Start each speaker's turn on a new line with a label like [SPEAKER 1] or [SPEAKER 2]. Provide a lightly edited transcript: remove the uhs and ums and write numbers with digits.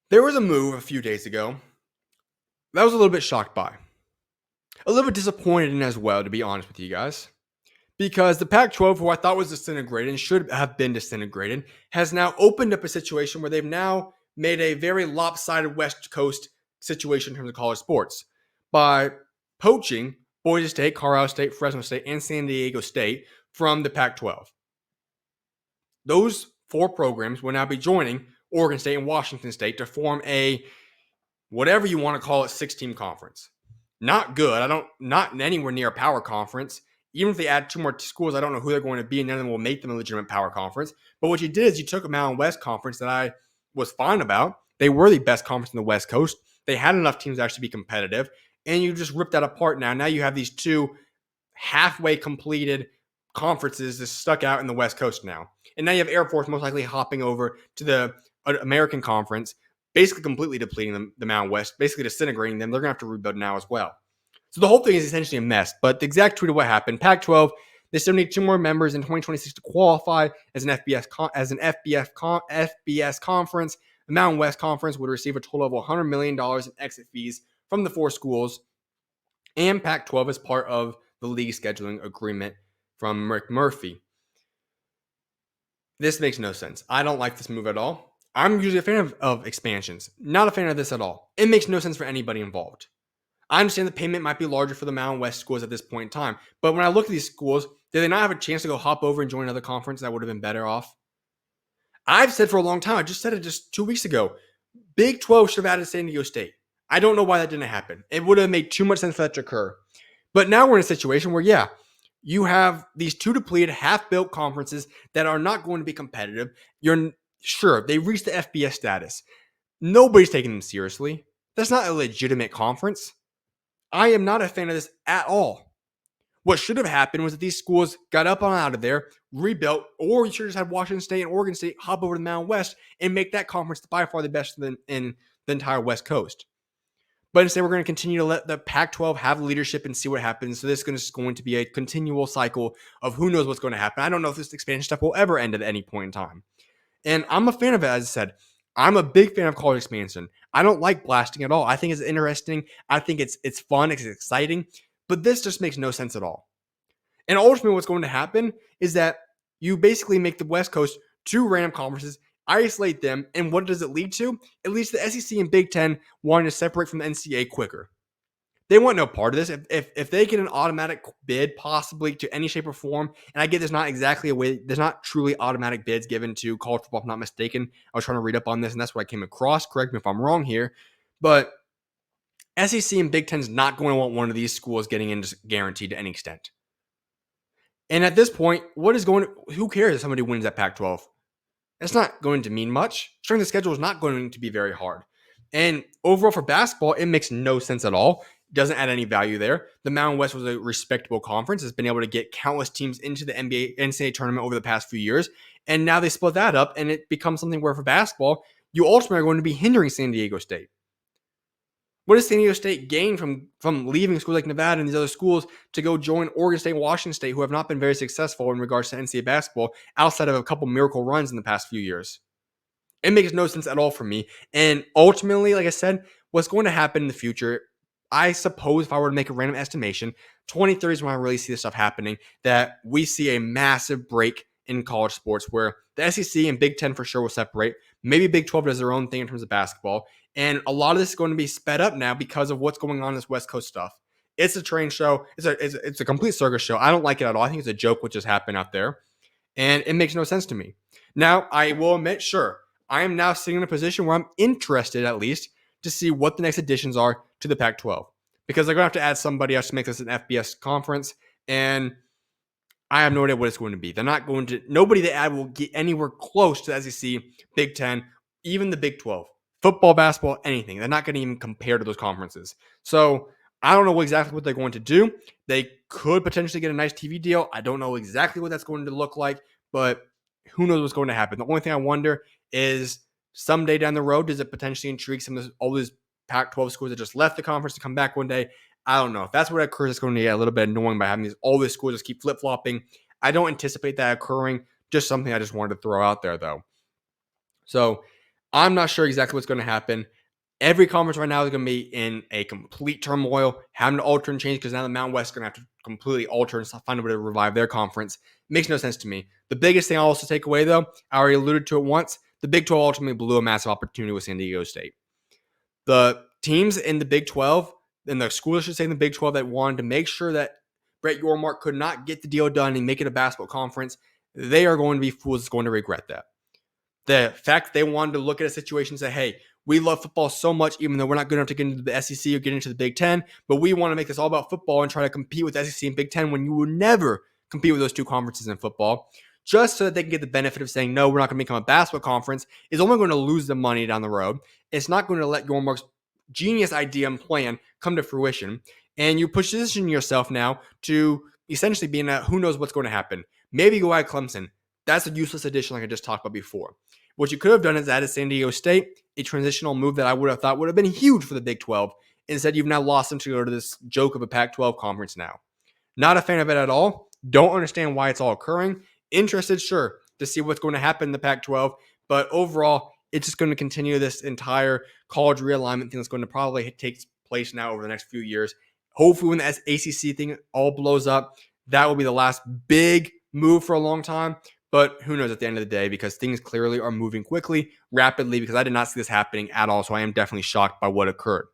[SPEAKER 1] There was a move a few days ago that I was a little bit shocked by. A little bit disappointed in as well, to be honest with you guys. Because the Pac 12, who I thought was disintegrated and should have been disintegrated, has now opened up a situation where they've now made a very lopsided West Coast situation in terms of college sports by poaching Boise State, Colorado State, Fresno State, and San Diego State from the Pac 12. Those four programs will now be joining Oregon State and Washington State to form a whatever you want to call it 6-team conference. Not good. Not anywhere near a power conference. Even if they add two more schools, I don't know who they're going to be, and none of them will make them a legitimate power conference. But what you did is you took a Mountain West conference that I was fine about. They were the best conference in the West Coast. They had enough teams to actually be competitive, and you just ripped that apart now. Now you have these two halfway completed conferences just stuck out in the West Coast now. And now you have Air Force most likely hopping over to the American Conference, basically completely depleting the Mountain West, basically disintegrating them. They're going to have to rebuild now as well. So the whole thing is essentially a mess. But the exact tweet of what happened: Pac-12, they still need two more members in 2026 to qualify as an FBS conference. The Mountain West Conference would receive a total of $100 million in exit fees from the four schools, and Pac-12 is part of the league scheduling agreement from Rick Murphy. This makes no sense. I don't like this move at all. I'm usually a fan of expansions. Not a fan of this at all. It makes no sense for anybody involved. I understand the payment might be larger for the Mountain West schools at this point in time, but when I look at these schools, did they not have a chance to go hop over and join another conference that would have been better off? I've said for a long time, I just said it just 2 weeks ago, Big 12 should have added San Diego State. I don't know why that didn't happen. It would have made too much sense for that to occur. But now we're in a situation where, yeah, you have these two depleted, half-built conferences that are not going to be competitive. You're sure they reached the FBS status. Nobody's taking them seriously. That's not a legitimate conference. I am not a fan of this at all. What should have happened was that these schools got up on out of there, rebuilt, or you should have just had Washington State and Oregon State hop over to the Mountain West and make that conference by far the best in the entire West Coast. But instead, we're going to continue to let the Pac-12 have leadership and see what happens. So this is going to be a continual cycle of who knows what's going to happen. I don't know if this expansion stuff will ever end at any point in time. And I'm a fan of it, as I said. I'm a big fan of college expansion. I don't like blasting at all. I think it's interesting. I think it's fun. It's exciting. But this just makes no sense at all. And ultimately, what's going to happen is that you basically make the West Coast two random conferences, isolate them, and what does it lead to? It leads to the SEC and Big Ten wanting to separate from the NCAA quicker. They want no part of this. If they get an automatic bid, possibly to any shape or form, and I get there's not exactly a way, there's not truly automatic bids given to college football, if I'm not mistaken. I was trying to read up on this, and that's what I came across. Correct me if I'm wrong here. But SEC and Big Ten is not going to want one of these schools getting in guaranteed to any extent. And at this point, who cares if somebody wins that Pac-12? It's not going to mean much. Strength of schedule is not going to be very hard. And overall for basketball, it makes no sense at all. Doesn't add any value there. The Mountain West was a respectable conference. It's been able to get countless teams into the NCAA tournament over the past few years. And now they split that up, and it becomes something where for basketball, you ultimately are going to be hindering San Diego State. What does San Diego State gain from leaving schools like Nevada and these other schools to go join Oregon State and Washington State, who have not been very successful in regards to NCAA basketball outside of a couple miracle runs in the past few years? It makes no sense at all for me. And ultimately, like I said, what's going to happen in the future, I suppose if I were to make a random estimation, 2030 is when I really see this stuff happening, that we see a massive break in college sports where the SEC and Big Ten for sure will separate. Maybe Big 12 does their own thing in terms of basketball. And a lot of this is going to be sped up now because of what's going on in this West Coast stuff. It's a train show. It's a complete circus show. I don't like it at all. I think it's a joke what just happened out there. And it makes no sense to me. Now, I will admit, sure, I am now sitting in a position where I'm interested at least to see what the next additions are to the Pac-12. Because they're going to have to add somebody else to make this an FBS conference. And I have no idea what it's going to be. They're not going to, nobody they add will get anywhere close to the SEC, Big Ten, even the Big 12. Football, basketball, anything. They're not going to even compare to those conferences. So I don't know exactly what they're going to do. They could potentially get a nice TV deal. I don't know exactly what that's going to look like, but who knows what's going to happen. The only thing I wonder is someday down the road, does it potentially intrigue all these Pac-12 schools that just left the conference to come back one day? I don't know. If that's what occurs, it's going to get a little bit annoying by having all these schools just keep flip-flopping. I don't anticipate that occurring. Just something I just wanted to throw out there, though. So I'm not sure exactly what's going to happen. Every conference right now is going to be in a complete turmoil, having to alter and change because now the Mountain West is going to have to completely alter and find a way to revive their conference. Makes no sense to me. The biggest thing I'll also take away, though, I already alluded to it once, the Big 12 ultimately blew a massive opportunity with San Diego State. The teams in the Big 12, and the schools, I should say, in the Big 12 that wanted to make sure that Brett Yormark could not get the deal done and make it a basketball conference, they are going to be fools that's going to regret that. The fact that they wanted to look at a situation and say, hey, we love football so much, even though we're not good enough to get into the SEC or get into the Big Ten, but we want to make this all about football and try to compete with the SEC and Big Ten when you will never compete with those two conferences in football, just so that they can get the benefit of saying, no, we're not going to become a basketball conference, is only going to lose the money down the road. It's not going to let Yormark's genius idea and plan come to fruition. And you position yourself now to essentially be in a who knows what's going to happen. Maybe go out Clemson. That's a useless addition like I just talked about before. What you could have done is added San Diego State, a transitional move that I would have thought would have been huge for the Big 12. Instead, you've now lost them to go to this joke of a Pac-12 conference now. Not a fan of it at all. Don't understand why it's all occurring. Interested, sure, to see what's going to happen in the Pac-12. But overall, it's just going to continue this entire college realignment thing that's going to probably take place now over the next few years. Hopefully, when the ACC thing all blows up, that will be the last big move for a long time. But who knows at the end of the day, because things clearly are moving quickly, rapidly, because I did not see this happening at all. So I am definitely shocked by what occurred.